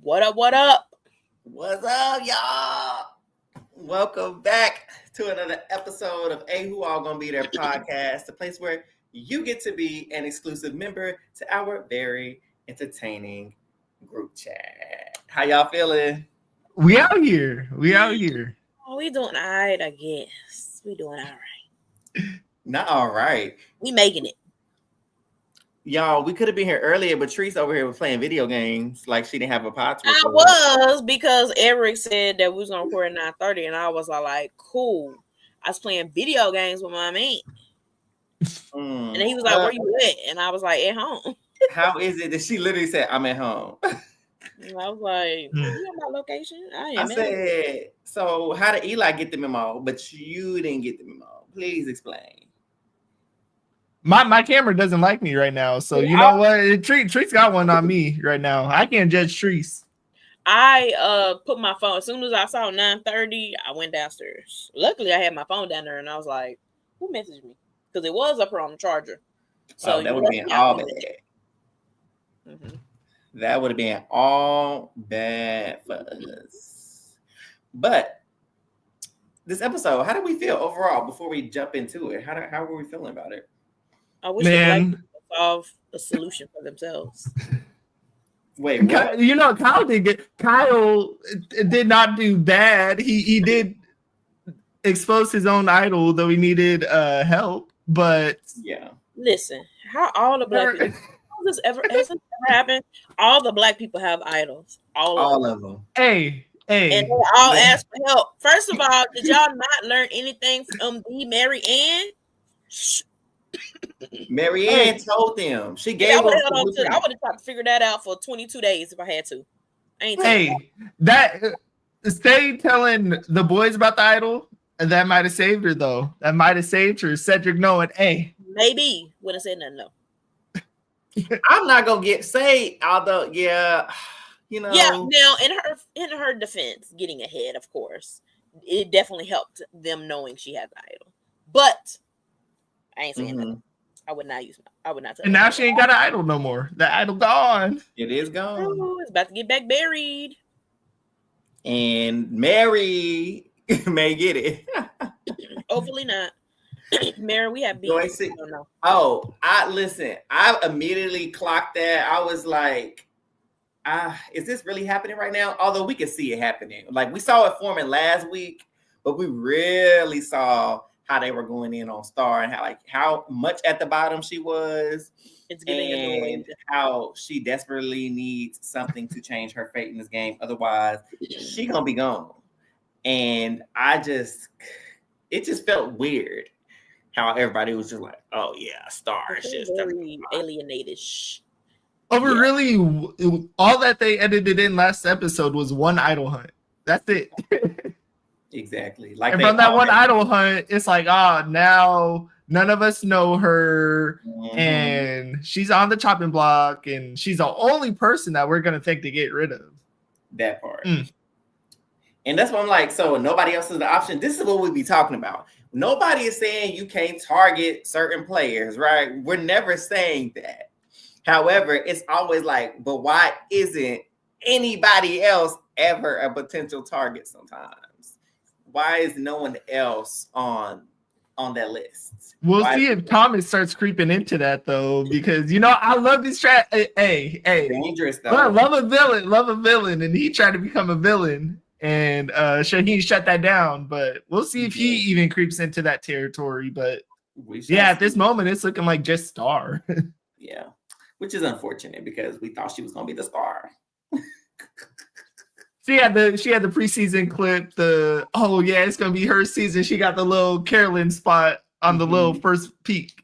What up? What up? What's up, y'all? Welcome back to another episode of Who All Gonna Be There podcast, the place where you get to be an exclusive member to our very entertaining group chat. How y'all feeling? We out here. Oh, we doing all right, I guess. We doing all right. Not all right. We making it. Y'all, we could have been here earlier, but Treese over here was playing video games like she didn't have a pod to I record. was because Eric said that we was gonna record at 9:30, and I was like, cool. I was playing video games with my man. And then he was like, where you at? And I was like, at home. How is it that she literally said, I'm at home? And I was like, you know my location? I said, so how did Eli get the memo, but you didn't get the memo? Please explain. My camera doesn't like me right now, so you know what? Treese got one on me right now. I can't judge Treese. I put my phone as soon as I saw 9:30. I went downstairs. Luckily, I had my phone down there, and I was like, "Who messaged me?" Because it was up here on the charger. So that would have been all bad. Mm-hmm. That would have been all bad for us. But this episode, how do we feel overall before we jump into it? How were we feeling about it? I wish black people solve a solution for themselves. Wait, what? You know, Kyle did not do bad. He did expose his own idol, though he needed help. But yeah, listen, how all the black people has this ever happened? All the black people have idols. All of them. Hey. And they all ask for help. First of all, did y'all not learn anything from Mary Ann? Mary Ann told them. She gave them. I would have tried to figure that out for 22 days if I had to. Stay telling the boys about the idol. That might have saved her, though. That might have saved her. Cedric knowing, maybe would have said nothing. No, I'm not gonna get saved. Although, yeah, you know. Yeah. Now, in her defense, getting ahead, of course, it definitely helped them knowing she had the idol. But I ain't saying nothing. I would not tell. And now she ain't got an idol no more. The idol gone. It is gone. Oh, it's about to get back buried. And Mary may get it. Hopefully not. Mary, we have beef. I immediately clocked that. I was like, is this really happening right now? Although we could see it happening. Like we saw it forming last week, but we really saw how they were going in on Star and how much at the bottom she was. It's getting annoying. How she desperately needs something to change her fate in this game. Otherwise, she gonna be gone. And it just felt weird how everybody was just like, oh yeah, Star shit. Very alienated. Really, all that they edited in last episode was one idol hunt. That's it. Exactly. And from that one idol hunt, it's like, now none of us know her, and she's on the chopping block, and she's the only person that we're gonna think to get rid of. That part. And that's what I'm like, so nobody else is the option. This is what we be talking about. Nobody is saying you can't target certain players, right? We're never saying that. However, it's always like, but why isn't anybody else ever a potential target sometimes? Why is no one else on that list? We'll see if Thomas starts creeping into that, though, because, I love this track. Hey. Dangerous, though. But love a villain, and he tried to become a villain, and Shaheen shut that down, but we'll see if he even creeps into that territory, but at this moment, it's looking like just Star. Yeah, which is unfortunate, because we thought she was going to be the star. She had the preseason clip. It's gonna be her season. She got the little Carolyn spot on the little first peak.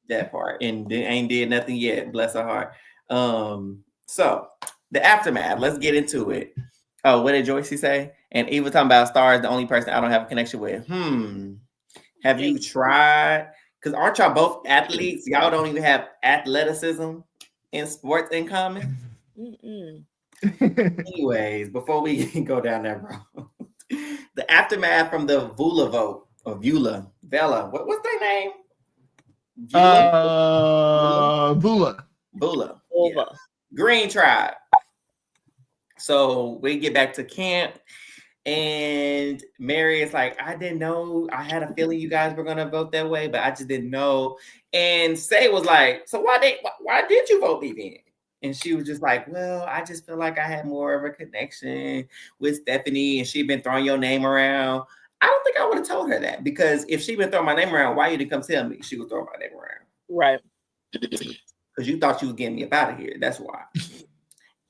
That part, and ain't did nothing yet. Bless her heart. So the aftermath. Let's get into it. Oh, what did Joycey say? And Eva talking about Star is the only person I don't have a connection with. Have you tried? Because aren't y'all both athletes? Y'all don't even have athleticism in sports in common. Anyways, before we go down that road, the aftermath from the Vula vote, or Vula, what's their name? Vula. Yeah. Green Tribe. So we get back to camp, and Mary is like, I didn't know. I had a feeling you guys were gonna vote that way, but I just didn't know. And Say was like, so why did you vote me then? And she was just like, well, I just feel like I had more of a connection with Stephanie, and she'd been throwing your name around. I don't think I would have told her that, because if she'd been throwing my name around, why you didn't come tell me she was throwing my name around? Right. Because you thought you was getting me up out of here. That's why.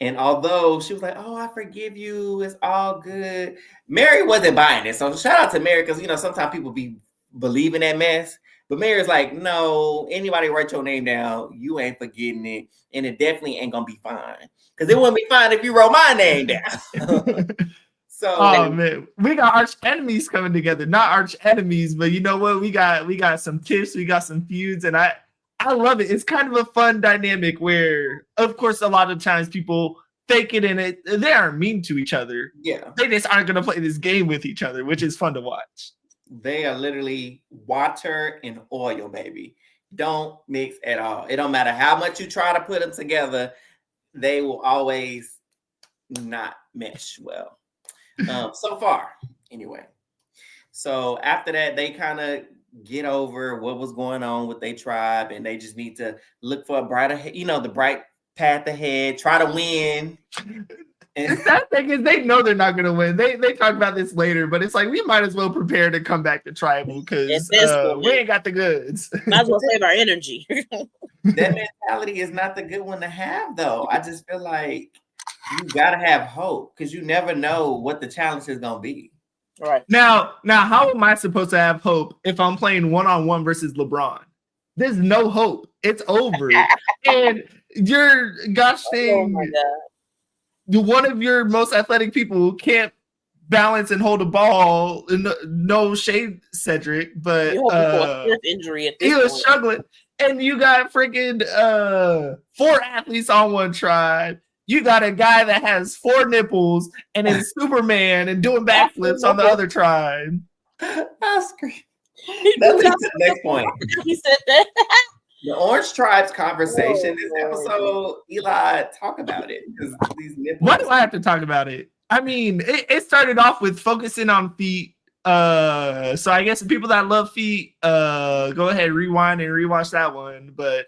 And although she was like, oh, I forgive you, it's all good, Mary wasn't buying it. So shout out to Mary, because, you know, sometimes people be believing that mess. But Mary's like, no, anybody write your name down, you ain't forgetting it. And it definitely ain't going to be fine. Because it wouldn't be fine if you wrote my name down. So, oh man, we got arch enemies coming together. Not arch enemies, but you know what? We got some tips, we got some feuds, and I love it. It's kind of a fun dynamic where, of course, a lot of times people fake it in it. They aren't mean to each other. Yeah. They just aren't going to play this game with each other, which is fun to watch. They are literally water and oil, baby. Don't mix at all. It don't matter how much you try to put them together. They will always not mesh well. So far, anyway. So after that, they kind of get over what was going on with their tribe, and they just need to look for a brighter, the bright path ahead, try to win. The sad thing is they know they're not going to win. They talk about this later, but it's like, we might as well prepare to come back to tribal, because we ain't got the goods. Might as well save our energy. That mentality is not the good one to have, though. I just feel like you got to have hope, because you never know what the challenge is going to be. Right. Now, how am I supposed to have hope if I'm playing one-on-one versus LeBron? There's no hope. It's over. And you're saying one of your most athletic people can't balance and hold a ball. No shade, Cedric, but injury at this he was point. struggling. And you got freaking 4 athletes on one tribe. You got a guy that has 4 nipples and is Superman and doing backflips on the other tribe. I scream. That leads to the next point. He said that. The Orange Tribe's conversation this episode, Eli, talk about it. These nipples. Why do I have to talk about it? I mean, it started off with focusing on feet. So I guess the people that love feet, go ahead, rewind and rewatch that one. But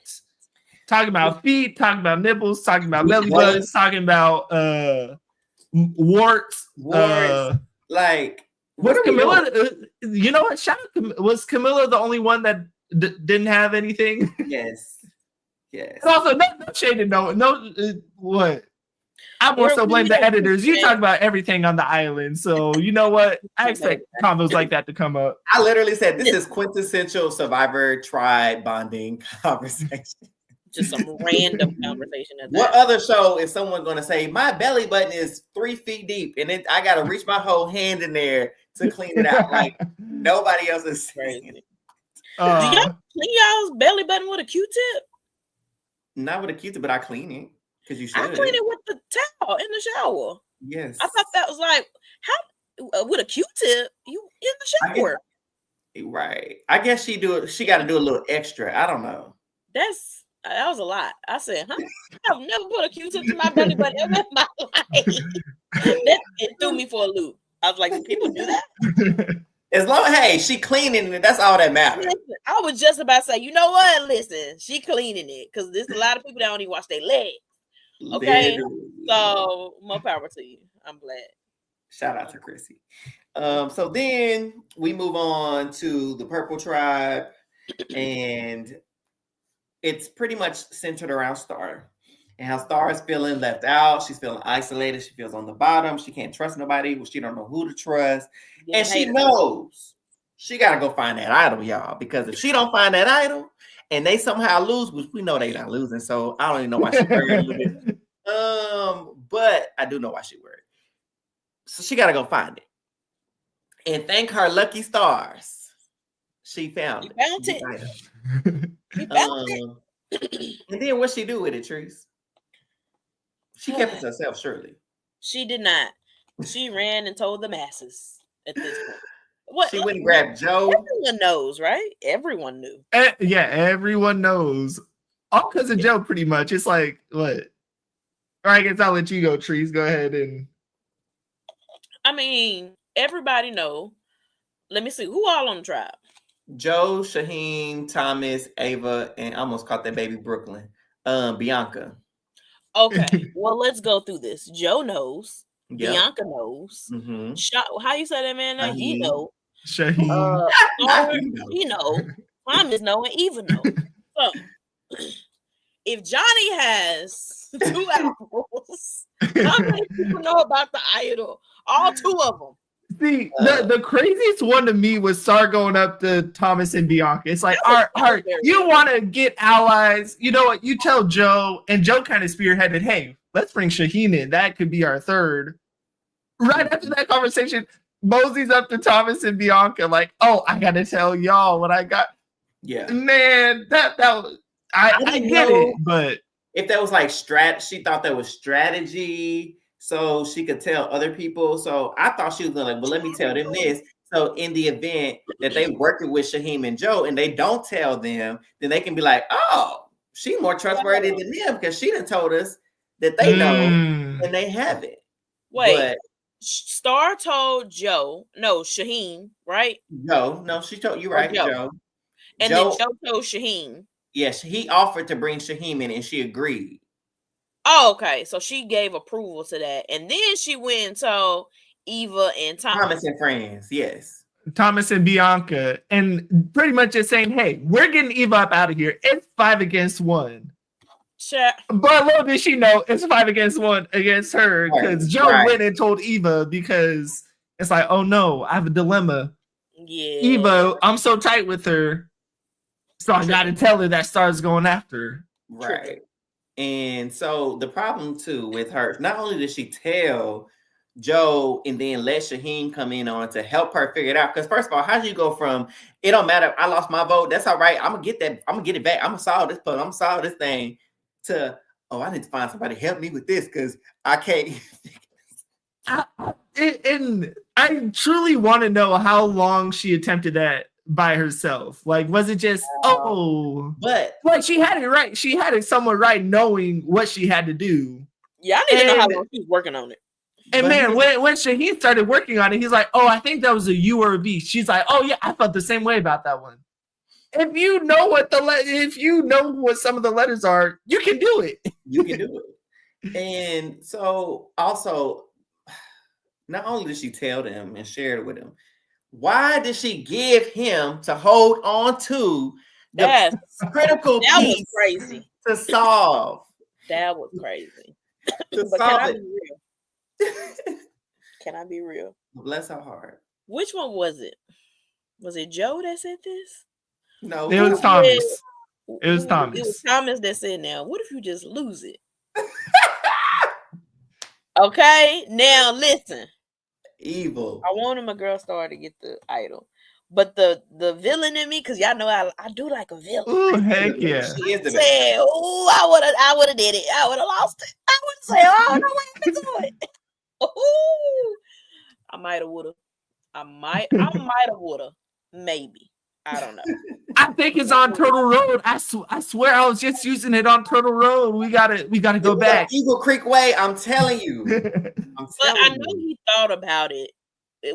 talking about feet, talking about nipples, talking about belly buttons, talking about warts. Like, was Camilla? You know what? Shout out, was Camilla the only one that didn't have anything? Yes. And also, no shade to no. What? I more so blame the editors. You talk about everything on the island, so you know what? I expect combos like that to come up. I literally said this is quintessential Survivor tribe bonding conversation. Just some random conversation. What other show is someone going to say my belly button is 3 feet deep and I got to reach my whole hand in there to clean it out? Like nobody else is saying it. Do y'all clean y'all's belly button with a Q-tip? Not with a Q-tip, but I clean it because you should. I clean it with the towel in the shower. Yes. I thought that was like, how with a Q-tip you in the shower? Right. I guess she got to do a little extra. I don't know. That was a lot. I said, I've never put a Q-tip to my belly button ever in my life. It threw me for a loop. I was like, do people do that? As long as she cleaning it, that's all that matters. Listen, I was just about to say, you know what? Listen, she cleaning it because there's a lot of people that don't even wash their legs. Okay, so more power to you. I'm glad. Shout out to Chrissy. So then we move on to the Purple Tribe, and it's pretty much centered around Star. And how Star is feeling left out. She's feeling isolated. She feels on the bottom. She can't trust nobody. She don't know who to trust. And she knows she got to go find that idol, y'all. Because if she don't find that idol and they somehow lose, which we know they not losing. So I don't even know why she worried a little bit. But I do know why she worried. So she got to go find it. And thank her lucky stars, she found it. She found it. And then what she do with it, Trees? She kept it to herself, surely. She did not. She ran and told the masses at this point. What? She went and grabbed Joe. Everyone knows, right? Everyone knew. Yeah, everyone knows. All because of Joe, pretty much. It's like, what? Or I guess I'll let you go, Trees. Go ahead and. I mean, everybody know. Let me see who all on the tribe. Joe, Shaheen, Thomas, Ava, and I almost caught that baby Brooklyn. Bianca. Okay, well, let's go through this. Joe knows. Yep. Bianca knows. Mm-hmm. How you say that man name? He know. Shaheen. He know. Thomas know and Eva know. So, if Johnny has 2 apples, how many people know about the idol? All 2 of them. See, the craziest one to me was Sar going up to Thomas and Bianca. It's like, all right, you want to get allies. You know what? You tell Joe, and Joe kind of spearheaded, hey, let's bring Shaheen in. That could be our third. Right after that conversation, Mosey's up to Thomas and Bianca, like, oh, I got to tell y'all what I got. Yeah. Man, that was, I get it, but. If that was like she thought that was strategy, so she could tell other people. So I thought she was gonna like, well, let me tell them this. So in the event that they working with Shaheem and Joe and they don't tell them, then they can be like, oh, she's more trustworthy than them because she done told us that they know and they have it. Wait, Star told Shaheem, right? No, she told you right, Joe. And then Joe told Shaheem. Yes, he offered to bring Shaheem in and she agreed. Oh, okay. So she gave approval to that. And then she went and told Eva and Thomas and friends, yes. Thomas and Bianca. And pretty much just saying, hey, we're getting Eva up out of here. It's 5 against 1. Sure. But little did she know it's 5 against 1 against her because Joe went and told Eva because it's like, oh no, I have a dilemma. Yeah. Eva, I'm so tight with her. So I got to tell her that Star's going after her. Right. And so the problem too with her, not only did she tell Joe and then let Shaheem come in on to help her figure it out. Because first of all, how do you go from it don't matter, I lost my vote, that's all right, I'm gonna get it back, I'm gonna solve this puzzle, I'm gonna solve this thing, to I need to find somebody to help me with this because I can't. And I truly want to know how long she attempted that by herself. Like, was it just but like she had it right? She had it somewhat right, knowing what she had to do. Yeah, I need to know how long she was working on it. And but man, when Shaheen started working on it, he's like, "Oh, I think that was a U or a V." She's like, "Oh yeah, I felt the same way about that one." If you know what some of the letters are, you can do it. You can do it. And so also, not only did she tell them and share it with him, why did she give him to hold on to the critical piece? That was crazy to solve. That was crazy. To solve it. Can I be real? Bless her heart. Which one was it? Was it Joe that said this? No, it was Thomas. It was Thomas. It was Thomas that said, "Now, what if you just lose it?" Okay, now listen. Evil. I wanted my girl Star to get the idol, but the villain in me, because y'all know I do like a villain. Oh heck yeah! She is the villain. Oh, I would have did it. I would have lost it. I would say, "Oh no, what happened to it?" I might have woulda. I might have woulda. Maybe. I don't know. I think it's on Turtle Road. I swear I was just using it on Turtle Road. We gotta go back. Eagle Creek Way. I'm telling you. I know he thought about it,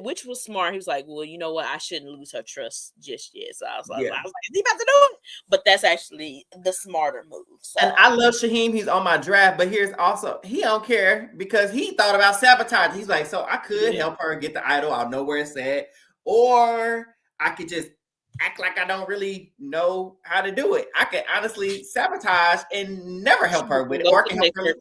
which was smart. He was like, "Well, you know what? I shouldn't lose her trust just yet." So I was like, "Is he about to do it?" But that's actually the smarter move. So. And I love Shaheem. He's on my draft, but here's also he don't care because he thought about sabotage. He's like, so I could help her get the idol. I'll know where it's at, or I could just act like I don't really know how to do it. I could honestly sabotage and never help her with it, or I can help her.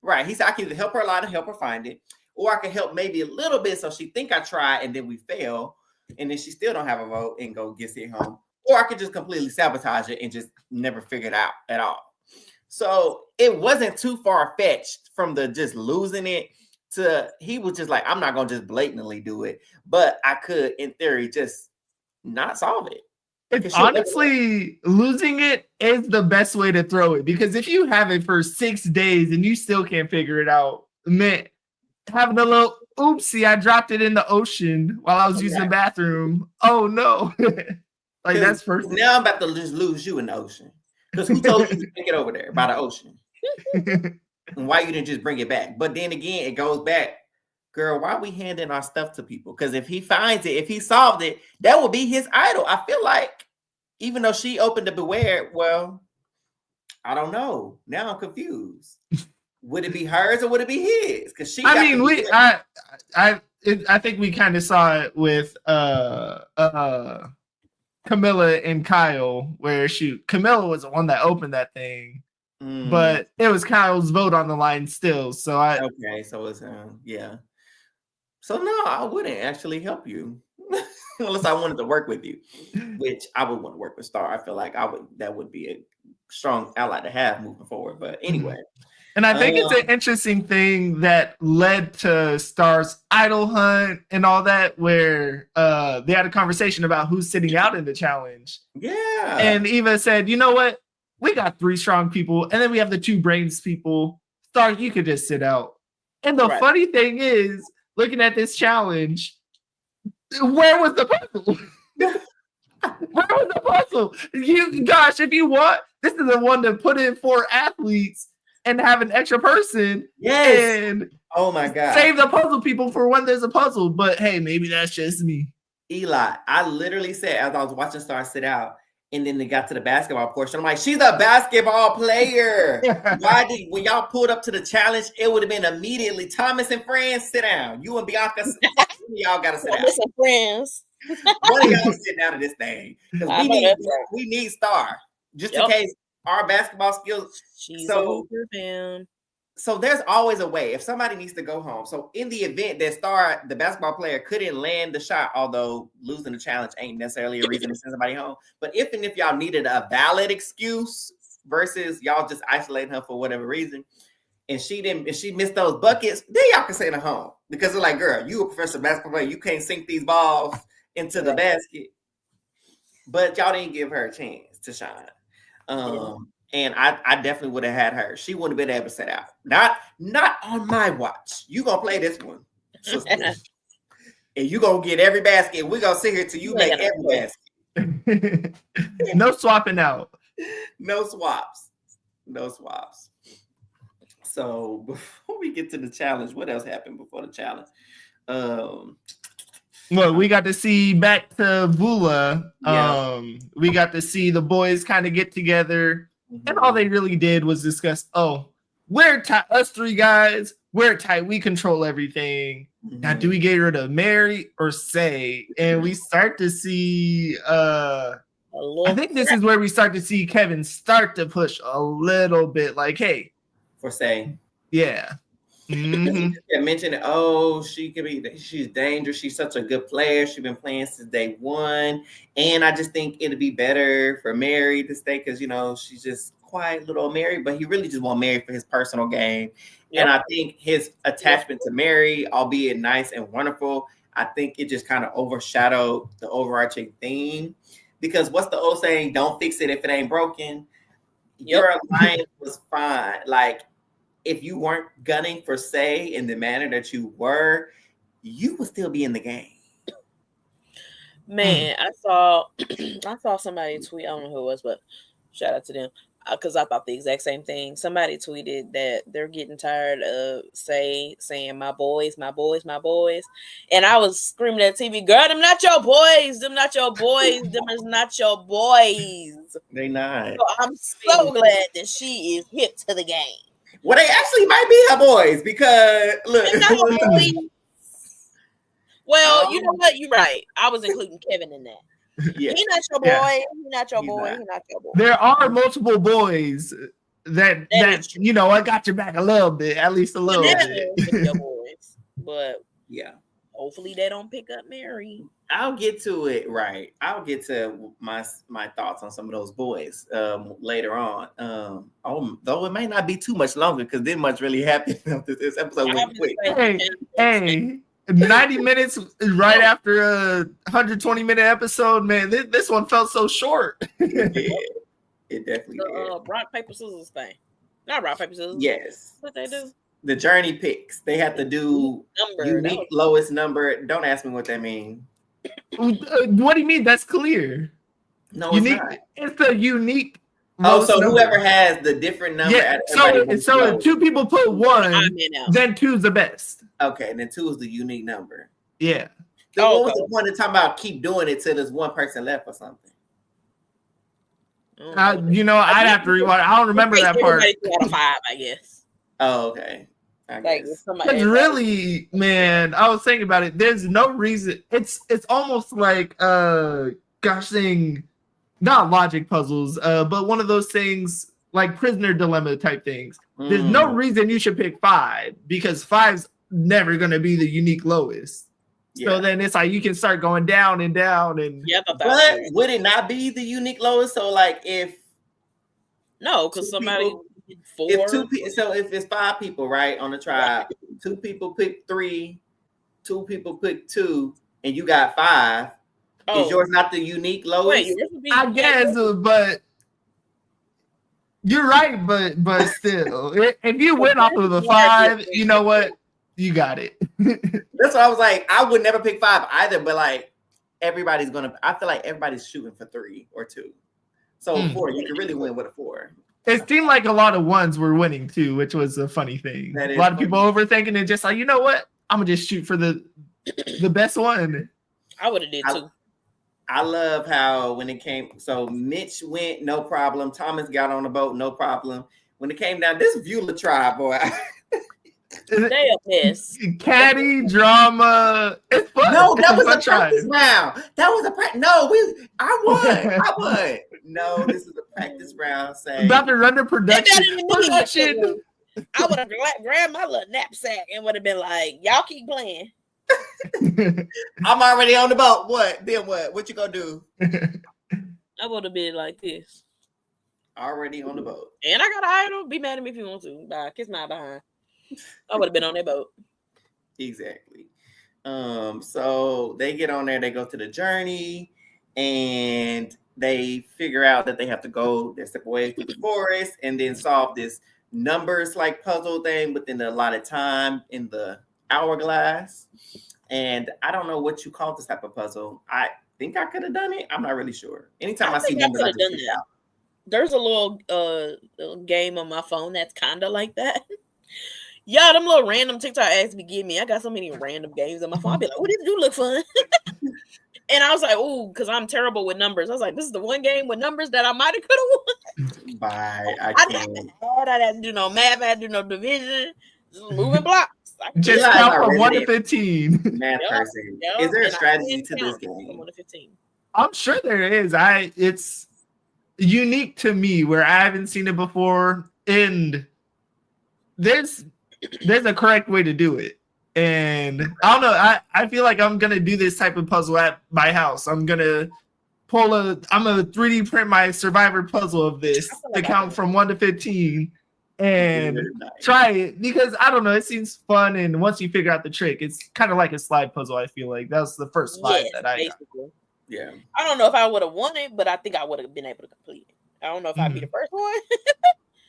Right. He said I can either help her a lot and help her find it, or I can help maybe a little bit so she think I tried and then we fail, and then she still don't have a vote and go get it home. Or I could just completely sabotage it and just never figure it out at all. So it wasn't too far-fetched from the just losing it to he was just like, I'm not gonna just blatantly do it, but I could, in theory, just not solve it. It's honestly, losing it is the best way to throw it, because if you have it for 6 days and you still can't figure it out, man, having a little oopsie, I dropped it in the ocean while I was using the bathroom. Oh no. Like that's perfect. Now I'm about to just lose you in the ocean. Because who told you to take it over there by the ocean? And why you didn't just bring it back? But then again, it goes back, girl, why are we handing our stuff to people? Because if he finds it, if he solved it, that will be his idol. I feel like, even though she opened the Byyyeee, well, I don't know. Now I'm confused. Would it be hers or would it be his? Because she. I think we kind of saw it with Camilla and Kyle, where Camilla was the one that opened that thing, but it was Kyle's vote on the line still. So okay, so it's yeah. So no, I wouldn't actually help you unless I wanted to work with you, which I would want to work with Star. I feel like that would be a strong ally to have moving forward. But anyway. And I think it's an interesting thing that led to Star's idol hunt and all that, where they had a conversation about who's sitting out in the challenge. Yeah. And Eva said, you know what? We got 3 strong people, and then we have the 2 brains people. Star, you could just sit out. And the funny thing is, looking at this challenge, where was the puzzle? Where was the puzzle? Gosh, if you want, this is the one to put in 4 athletes and have an extra person. Yes. And oh my God. Save the puzzle people for when there's a puzzle. But hey, maybe that's just me. Eli, I literally said as I was watching Star sit out, and then they got to the basketball portion, I'm like, she's a basketball player. When y'all pulled up to the challenge, it would have been immediately Thomas and friends, sit down. You and Bianca, y'all gotta sit down. Thomas and friends. One of y'all sit down to this thing. Because we need Star. Just in case our basketball skills. She's a hooper, man. So there's always a way if somebody needs to go home. So in the event that Star, the basketball player, couldn't land the shot, although losing the challenge ain't necessarily a reason to send somebody home. But if y'all needed a valid excuse versus y'all just isolating her for whatever reason, and she missed those buckets, then y'all can send her home. Because they're like, girl, you a professional basketball player, you can't sink these balls into the basket. But y'all didn't give her a chance to shine. And I definitely would have had her. She wouldn't have been able to sit out. Not on my watch. You gonna play this one, sister. And you gonna get every basket. We gonna sit here till you make every basket. No swapping out. No swaps. No swaps. So before we get to the challenge, what else happened before the challenge? Well, we got to see back to Vula. We got to see the boys kind of get together. And all they really did was discuss, we're tight, us 3 guys, we're tight, we control everything. Now, do we get rid of Mary or Say? And we start to see, I think this is where we start to see Kevin start to push a little bit, like, hey. For Say. Yeah. Mentioned, she's dangerous. She's such a good player. She's been playing since day 1. And I just think it'd be better for Mary to stay because, she's just quiet little Mary, but he really just want Mary for his personal game. Yep. And I think his attachment to Mary, albeit nice and wonderful, I think it just kind of overshadowed the overarching theme. Because what's the old saying? Don't fix it if it ain't broken. Your alliance was fine. Like, if you weren't gunning for Say in the manner that you were, you would still be in the game. Man, I saw somebody tweet. I don't know who it was, but shout out to them because I thought the exact same thing. Somebody tweeted that they're getting tired of saying my boys, my boys, my boys. And I was screaming at the TV, girl, them not your boys. Them not your boys. Them is not your boys. They not. So I'm so glad that she is hip to the game. Well, they actually might be her boys because look. Well, you know what? You're right. I was including Kevin in that. Yeah. He's not your boy. Yeah. He's not your boy. He's not your boy. There are multiple boys that I got your back a little bit, at least a little bit. Your boys, but yeah. Hopefully they don't pick up Mary. I'll get to it. Right. I'll get to my thoughts on some of those boys later on. Though it might not be too much longer because then much really happened. This episode went quick. Hey, 90 minutes right after a 120-minute episode, man. This one felt so short. It definitely did. Rock, paper, scissors thing. Not rock, paper, scissors. Yes. What they do? The journey picks. They have to do unique lowest number. Don't ask me what that means. What do you mean? That's clear. No, unique. It's not. It's a unique Oh, so number. Whoever has the different number. Yeah. So if 2 people put 1, then 2's the best. Okay, and then 2 is the unique number. Yeah. So what was the point of talking about keep doing it till there's 1 person left or something? I'd have to rewatch. I don't remember that part. 2 out of 5, I guess. Oh, okay. Because really, man, I was thinking about it. There's no reason. It's almost like saying not logic puzzles, but one of those things like prisoner dilemma type things. There's no reason you should pick 5 because 5's never going to be the unique lowest. Yeah. So then it's like you can start going down and down and. Yeah, but would it not be the unique lowest? So like if because somebody. 4. If it's 5 people, right, on the tribe, 2 people pick 3, 2 people pick 2, and you got 5. Is yours not the unique lowest? I guess, but you're right. But still, if you went off of the 5, you know what? You got it. That's what I was like. I would never pick 5 either, but like everybody's gonna. I feel like everybody's shooting for 3 or 2. So 4, you can really win with a 4. It seemed like a lot of 1s were winning too, which was a funny thing. A lot of people overthinking it, just like, you know what? I'm gonna just shoot for the best one. I would have did too. I love how when it came, so Mitch went, no problem. Thomas got on the boat, no problem. When it came down, this Byyyeee tribe, boy. They a mess. Catty drama. It's fun. No, that was a practice round. That was a practice. No, I won. No, this is a practice round. About to run the production. I would have grabbed my little knapsack and would have been like, y'all keep playing. I'm already on the boat. What? Then what? What you gonna do? I would have been like this. Already on the boat. And I got an idol. Be mad at me if you want to. Bye. Kiss my behind. I would have been on that boat. Exactly. So they get on there, they go to the journey, and they figure out that they have to go their step away through the forest and then solve this numbers like puzzle thing within a lot of time in the hourglass. And I don't know what you call this type of puzzle. I think I could have done it. I'm not really sure. Anytime I see numbers, I just figure out. There's a little game on my phone that's kind of like that. Yeah, them little random TikTok ads be giving me. I got so many random games on my phone. I be like, oh, these do look fun. And I was like, oh, because I'm terrible with numbers. I was like, this is the one game with numbers that I might have could have won. Bye. I had to do no math. I had to do no division. Just moving blocks. Just count from 1 to 15. Math person. Is there a strategy to this game? From 1 to 15. I'm sure there is. It's unique to me where I haven't seen it before. And there's a correct way to do it. And I don't know, I feel like I'm gonna do this type of puzzle at my house. I'm gonna I'm gonna 3D print my survivor puzzle of this to count from 1 to 15 and try it, because I don't know, it seems fun. And once you figure out the trick, it's kind of like a slide puzzle. I feel like that was the first slide that I got. Yeah. I don't know if I would have won it, but I think I would have been able to complete it. I don't know if I'd be the first one.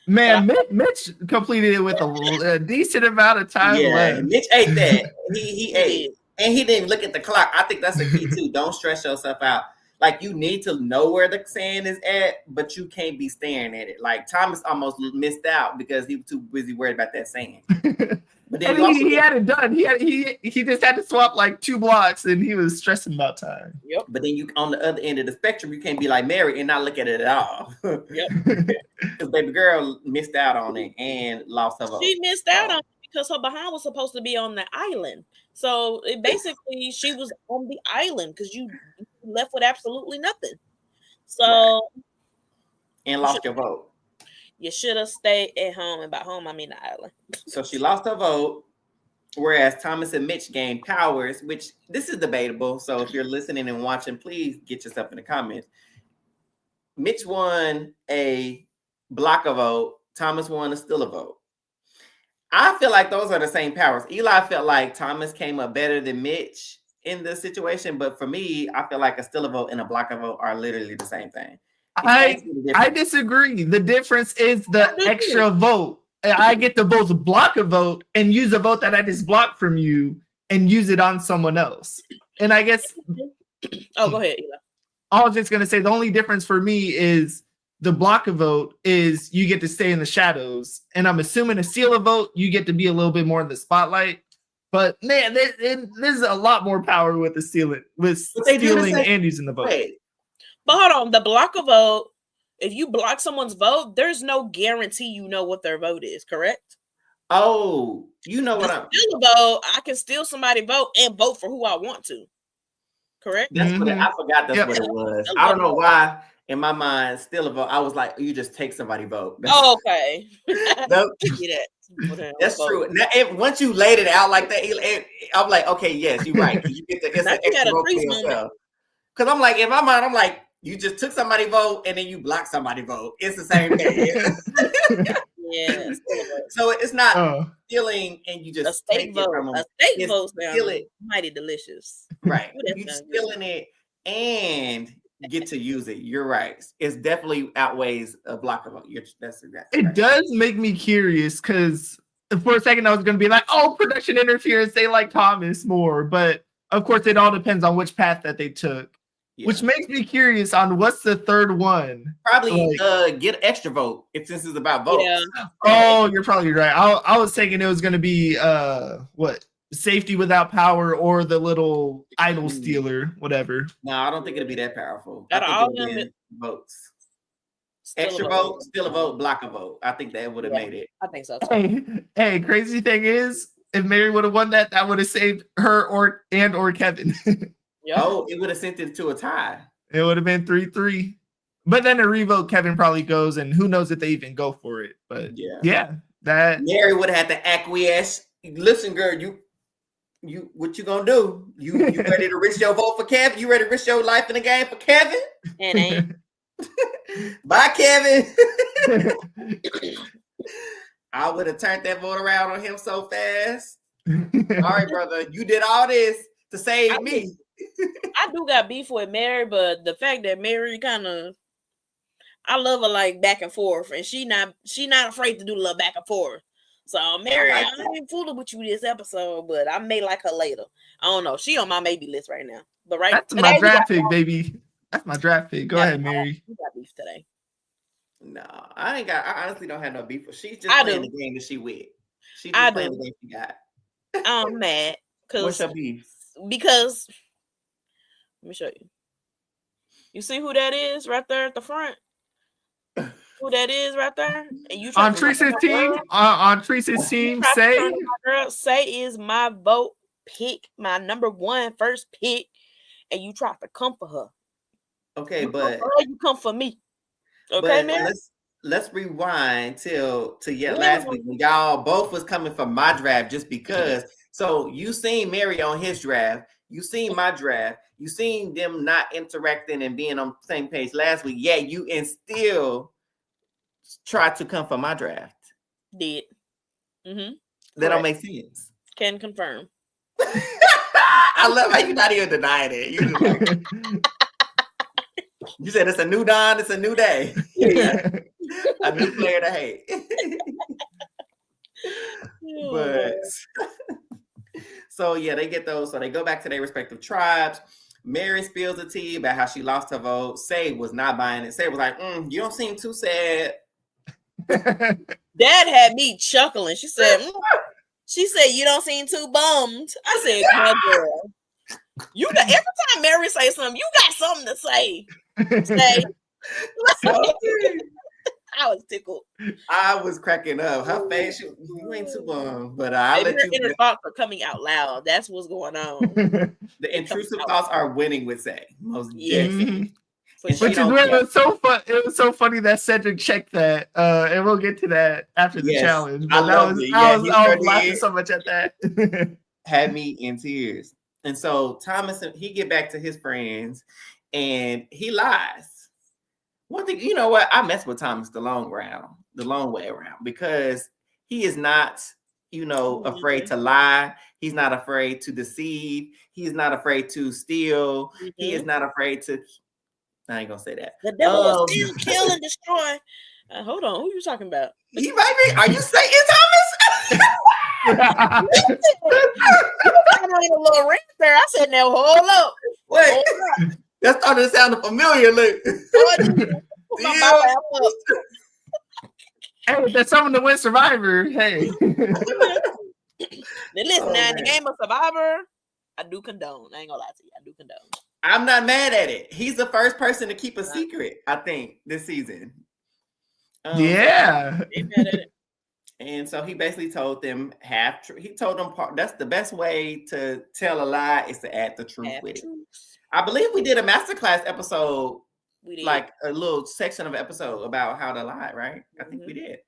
Man, Mitch completed it with a decent amount of time left. Mitch ate that. He ate. And he didn't look at the clock. I think that's the key too. Don't stress yourself out. Like, you need to know where the sand is at, but you can't be staring at it. Like, Thomas almost missed out because he was too busy worried about that sand. But then he had it done. He just had to swap like 2 blocks, and he was stressing about time. Yep. But then you, on the other end of the spectrum, you can't be like Mary and not look at it at all. Yep. Because baby girl missed out on it and lost her vote. She missed out on it because her behind was supposed to be on the island. So basically, she was on the island because you left with absolutely nothing. So right. And lost your vote. You should have stayed at home, and by home I mean the island. So she lost her vote, whereas Thomas and Mitch gained powers, which this is debatable. So if you're listening and watching, please get yourself in the comments. Mitch won a block a vote. Thomas won a still a vote. I feel like those are the same powers. Eli felt like Thomas came up better than Mitch in this situation, but for me, I feel like a still a vote and a block a vote are literally the same thing. I disagree. The difference is the extra vote. I get to both block a vote and use a vote that I just blocked from you and use it on someone else. And I guess go ahead, Eli. I was just gonna say the only difference for me is the block a vote is you get to stay in the shadows, and I'm assuming a steal a vote, you get to be a little bit more in the spotlight. But man, there's a lot more power with the stealing and using the vote. Wait. But hold on, the block a vote. If you block someone's vote, there's no guarantee you know what their vote is. Correct? Oh, you know what I'm steal a vote. I can steal somebody's vote and vote for who I want to. Correct? That's what I forgot. That's what it was. I don't know why. In my mind, steal a vote. I was like, you just take somebody's vote. Okay. That's true. Now, once you laid it out like that, I'm like, okay, yes, you're right. You get it's an extra vote for yourself. Because I'm like, in my mind, I'm like, you just took somebody's vote and then you blocked somebody's vote. It's the same thing. Yeah. So it's not stealing and you just take it from them. A state vote sounds mighty delicious. Right. You're stealing it and get to use it. You're right. It's definitely outweighs a block of vote. That's exactly right. It does make me curious because for a second I was going to be like, oh, production interference. They like Thomas more. But of course, it all depends on which path that they took. Yeah. Which makes me curious on what's the third one. Probably get extra vote if this is about votes. Yeah. Oh, you're probably right. I was thinking it was going to be safety without power or the little idol stealer, whatever. No, I don't think it'll be that powerful. I think it'll be votes. Extra vote, still a vote, block a vote. I think that would have made it. I think so. Hey, crazy thing is, if Mary would have won that would have saved her or Kevin. Yep. Oh, it would have sent it to a tie. It would have been 3-3. But then a revote, Kevin probably goes, and who knows if they even go for it. But yeah, that Mary would have had to acquiesce. Listen, girl, you what you gonna do? You ready to risk your vote for Kevin? You ready to risk your life in the game for Kevin? And ain't. Bye, Kevin. I would have turned that vote around on him so fast. All right, brother, you did all this to save me. I do got beef with Mary, but the fact that Mary I love her like back and forth, and she not afraid to do a little back and forth. So Mary, I ain't fooling with you this episode, but I may like her later. I don't know. She on my maybe list right now. But that's my draft pick, baby. That's my draft pick. Go ahead, Mary. You got beef today. No, I ain't got. I honestly don't have no beef. She's just playing the game that she with. She's just playing the game she got. I'm mad because what's your beef? Because let me show you. You see who that is right there at the front? Who that is right there? And you on Teresa's team? On Teresa's team, Say is my vote pick, my number one first pick, and you try to come for her. Okay, but you come for me. Okay, man. Let's rewind to last week when y'all both was coming for my draft just because. So you seen Mary on his draft, you seen my draft, you seen them not interacting and being on the same page last week. Yeah, you and still tried to come for my draft. Did. Mm-hmm. That don't make sense. Can confirm. I love how you're not even denying it. You're just like, you said it's a new dawn, it's a new day. A new player to hate. But so yeah, they get those. So they go back to their respective tribes. Mary spills the tea about how she lost her vote. Say was not buying it. Say was like, you don't seem too sad. Dad had me chuckling. She said, you don't seem too bummed. I said, come girl. You got every time Mary say something, you got something to say. I was tickled. I was cracking up. Her face, you ain't too bummed, but I'll let you. Inner thoughts are coming out loud. That's what's going on. The intrusive thoughts are winning with Say. Most definitely. Which is where it was so fun. It was so funny that Cedric checked that, and we'll get to that after the challenge. But I was laughing so much at that. Had me in tears. And so Thomas, he get back to his friends, and he lies. One thing, you know what? I mess with Thomas the long way around, because he is not, afraid to lie. He's not afraid to deceive. He's not afraid to steal. Mm-hmm. He is not afraid to. I ain't gonna say that. The devil will steal, kill, and destroy. Hold on, who are you talking about? He might be. Are you Satan, Thomas? A little ring there. I said, "Now hold up, wait." That started sounding familiar. Look. Put my mouth up. Hey, that's someone to win Survivor. Hey. Now listen, now in the game of Survivor, I do condone. I ain't gonna lie to you. I do condone. I'm not mad at it. He's the first person to keep a secret, I think, this season. Yeah. And so he basically told them he told them that's the best way to tell a lie is to add the truth with it. I believe we did a masterclass episode, like a little section of an episode about how to lie, right? I think we did.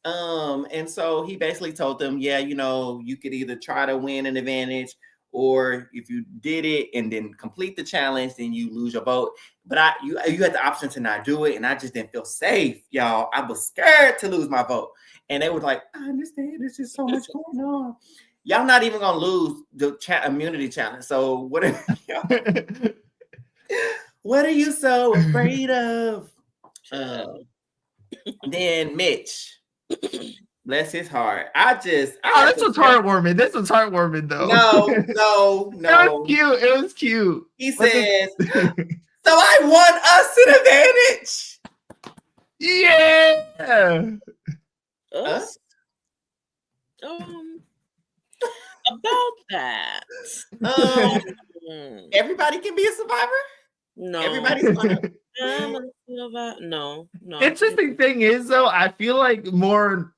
And so he basically told them, yeah, you know, you could either try to win an advantage, or if you did it and then complete the challenge, then you lose your vote. But you had the option to not do it, and I just didn't feel safe, y'all. I was scared to lose my vote. And they were like, I understand, there's just so much going on. Y'all not even gonna lose the immunity challenge. So what are you so afraid of? Then Mitch. Bless his heart. This was heartwarming. This was heartwarming, though. No. It was cute. He says, so I won us an advantage. Yeah. Us? About that. Everybody can be a survivor? No. Everybody's gonna. No. Interesting thing is, though, I feel like I'm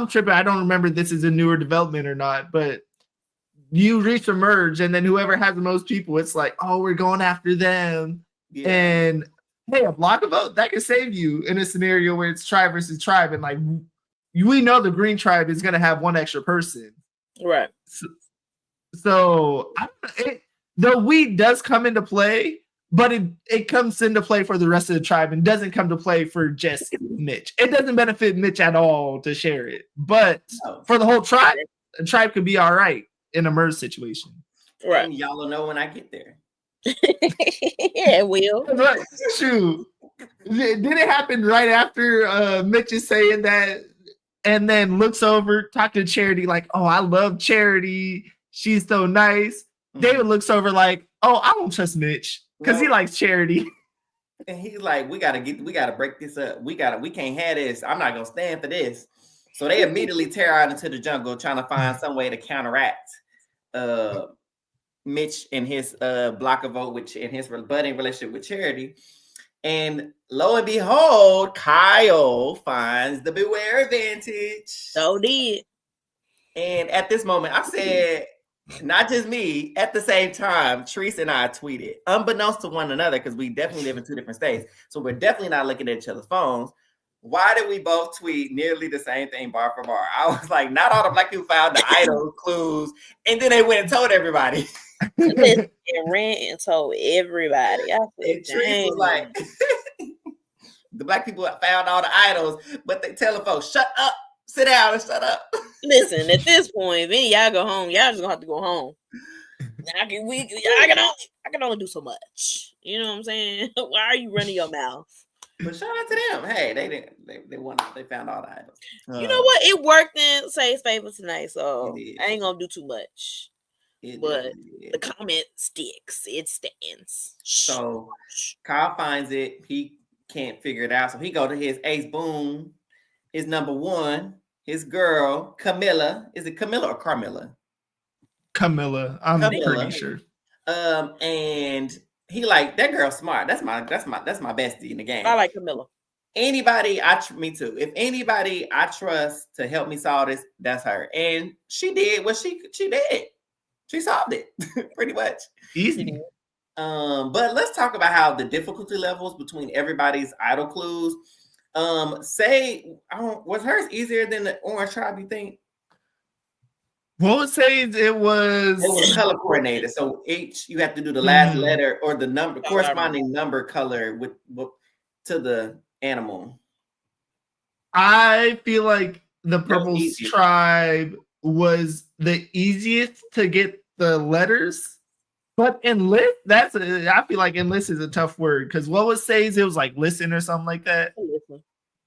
tripping. I don't remember if this is a newer development or not, but you reach a merge, and then whoever has the most people, it's like, oh, we're going after them. Yeah. And hey, a block of vote that can save you in a scenario where it's tribe versus tribe, and like we know the green tribe is going to have one extra person, right? So the weed does come into play, but it comes into play for the rest of the tribe and doesn't come to play for just Mitch. It doesn't benefit Mitch at all to share it, but for the whole tribe, a tribe could be all right in a merge situation. Right. And y'all will know when I get there. Yeah, it will. Shoot. Did it happen right after Mitch is saying that, and then looks over, talking to Charity like, oh, I love Charity. She's so nice. Mm-hmm. David looks over like, oh, I don't trust Mitch because he likes Charity. And he's like, we gotta break this up. We can't have this. I'm not gonna stand for this. So they immediately tear out into the jungle trying to find some way to counteract Mitch and his block of vote, and his budding relationship with Charity. And lo and behold, Kyle finds the Byyyeee advantage. So did. And at this moment, I said, not just me, at the same time, Teresa and I tweeted, unbeknownst to one another, because we definitely live in two different states. So we're definitely not looking at each other's phones. Why did we both tweet nearly the same thing bar for bar? I was like, not all the black people found the idol clues. And then they went and told everybody. And ran and told everybody. I said, Teresa was like, the black people found all the idols, but they tell the folks, shut up, sit down and shut up. Listen, at this point, if any of y'all go home, y'all just gonna have to go home. I can only do so much. You know what I'm saying? Why are you running your mouth? But shout out to them. Hey, they won. They found all the idols. You know what? It worked in Say's favor tonight, so I ain't gonna do too much. But the comment sticks. It stands. So Kyle finds it. He can't figure it out. So he go to his ace boom, his number one, his girl, Camilla. Is it Camilla or Carmilla? Camilla. I'm pretty sure. And he like, that girl's smart. That's my bestie in the game. I like Camilla. Me too. If anybody I trust to help me solve this, that's her. And she did what she did. She solved it pretty much. Easy. But let's talk about how the difficulty levels between everybody's idol clues. Was hers easier than the orange tribe, you think? What would say it was color coordinated. So you have to do the last letter or the number, corresponding number color with to the animal. I feel like the purple tribe was the easiest to get the letters, but enlist, I feel like enlist is a tough word, because what was Say's, it was like listen or something like that.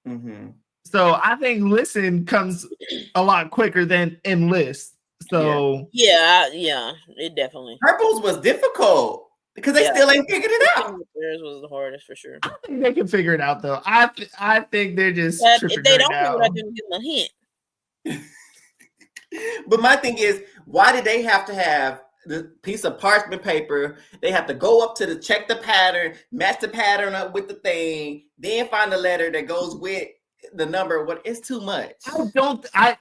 Mm-hmm. So I think listen comes a lot quicker than enlist. So yeah, it definitely. Purple's was difficult. Because they still ain't figured it out. Theirs was the hardest for sure. I think they can figure it out though. I think they're just tripping if they right don't now. figure it out, then give them a hint. But my thing is, why did they have to have the piece of parchment paper? They have to go up to check the pattern, match the pattern up with the thing, then find the letter that goes with the number. What? It's too much. I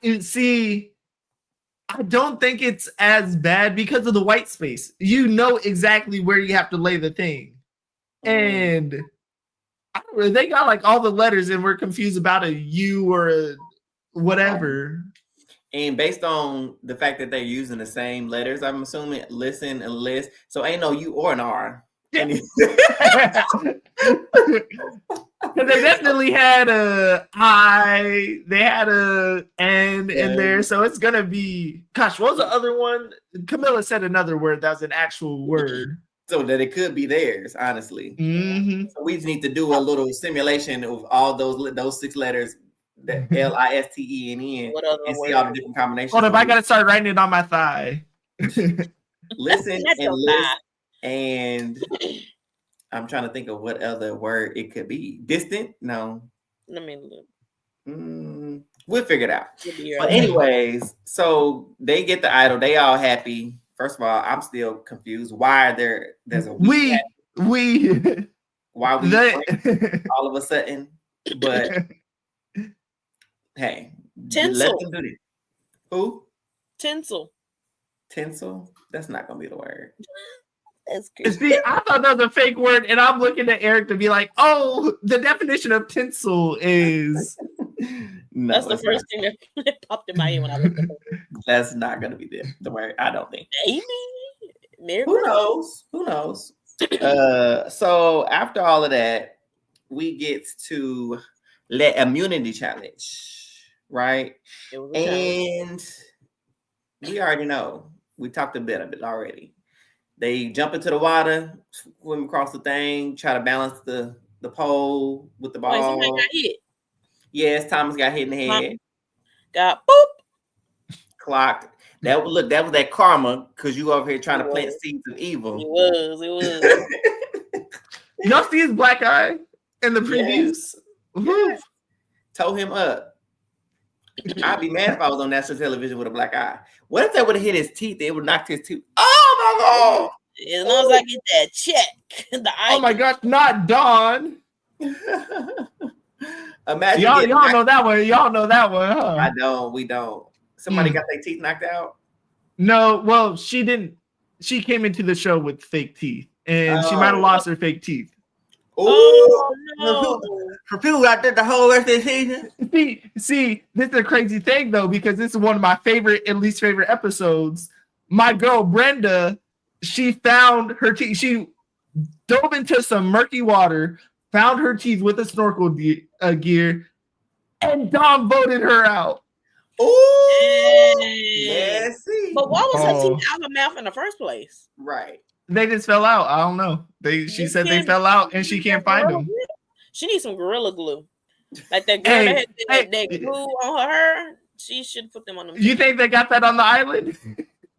don't think it's as bad because of the white space. You know exactly where you have to lay the thing. And they got like all the letters and we're confused about a U or a whatever. And based on the fact that they're using the same letters, I'm assuming listen and list. So ain't no U or an R. Yeah. Because they definitely had a I, they had a N in there. So it's going to be, gosh, what was the other one? Camilla said another word that was an actual word. So that it could be theirs, honestly. Mm-hmm. So we just need to do a little simulation of all those 6 letters, the LISTENN, and see all the different combinations. Hold up, I gotta start writing it on my thigh. Listen and list, and I'm trying to think of what other word it could be. Distant? No. Let me look. We'll figure it out. But anyways, so they get the idol. They all happy. First of all, I'm still confused. Why there's a why we all of a sudden? But hey, tinsel. Let them do this. Who? Tinsel. Tinsel? That's not gonna be the word. That's good. See, I thought that was a fake word, and I'm looking at Eric to be like, "Oh, the definition of tinsel is." No, that's the first thing that popped in my head when I looked at it. That's not gonna be the word. I don't think. Maybe. Who knows? Who knows? So after all of that, we get to the immunity challenge, right? And we already know. We talked a bit of it already. They jump into the water, swim across the thing, try to balance the pole with the ball. Wait, somebody got hit. Yes, Thomas got hit in the head. Got boop. Clocked. That was that karma because you over here trying to plant seeds of evil. It was. Y'all see his black eye in the previews? Yes. Toe him up. I'd be mad if I was on national television with a black eye. What if that would have hit his teeth? It would knock his teeth. Oh my God! As long as I get that check. Oh my gosh, not Dawn. Imagine y'all know that one. Y'all know that one, huh? I don't. We don't. Somebody got their teeth knocked out? No, well, she didn't. She came into the show with fake teeth, and she might have lost her fake teeth. Oh, no. For people out there the whole rest of the season. See, this is a crazy thing, though, because this is one of my favorite and least favorite episodes. My girl, Brenda, she found her teeth. She dove into some murky water, found her teeth with a snorkel gear, and Dom voted her out. Oh, yeah. See. But why was her teeth out of her mouth in the first place? Right. They just fell out. I don't know. She said they fell out and she can't find them. She needs some Gorilla Glue. Like that girl that had that glue on her hair. She should put them on them. You think they got that on the island?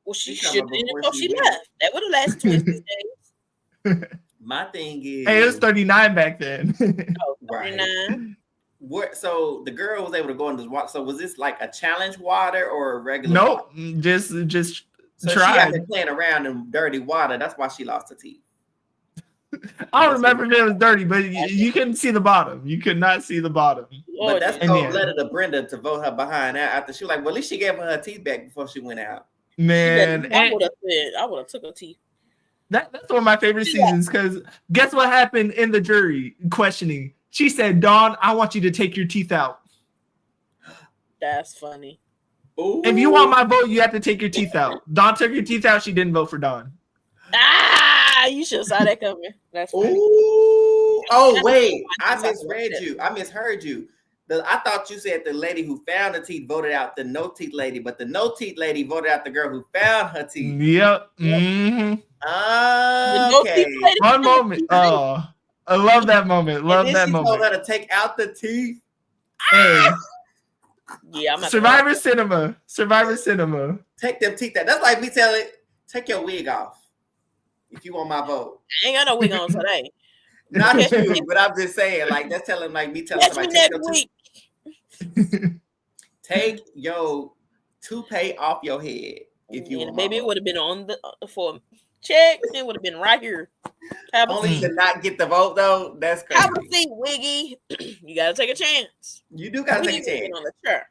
Well, she should have before she left. That would have lasted 26 days. My thing is, hey, it was 39 back then. Oh, 39. What? So the girl was able to go in this water. So was this like a challenge water or a regular? Nope, water? just so tried. She had been playing around in dirty water. That's why she lost her teeth. I don't remember if it was dirty, but you couldn't see the bottom. You could not see the bottom. But that's cold letter to Brenda to vote her behind that after she was like, well, at least she gave her teeth back before she went out. Man, I would have took her teeth. That's one of my favorite seasons because guess what happened in the jury questioning? She said, Dawn, I want you to take your teeth out. That's funny. Ooh. If you want my vote, you have to take your teeth out. Dawn took her teeth out. She didn't vote for Dawn. You should have saw that coming. That's funny. Ooh. Oh, wait. I misread you. I misheard you. I thought you said the lady who found the teeth voted out the no teeth lady, but the no teeth lady voted out the girl who found her teeth. Yep. Mm-hmm. Okay. One moment. Oh, I love that moment. Love that moment. Told her to take out the teeth. Hey. Yeah, I'm Survivor Cinema. Survivor Cinema. Take them teeth out. That's like me telling, take your wig off. if you want my vote. I ain't got no wig on today. Not you, but I'm just saying, like, that's telling, like, me telling somebody next week. Take your toupee off your head. If you maybe it would have been on the for check. It would have been right here. Only to not get the vote though. That's crazy. Have a seat, Wiggy. You gotta take a chance. You do gotta take a chance on the chair.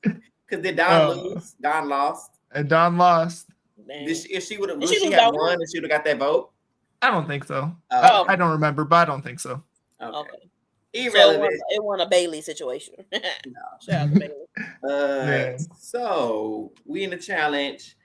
Because did Don lose? Don lost. And Don lost. If she would have, she had won, and she would have got that vote. I don't think so. I don't remember, but I don't think so. Okay. Irrelevant. So it won a Byyyeee situation. No. Shout out to Byyyeee. So we in the challenge.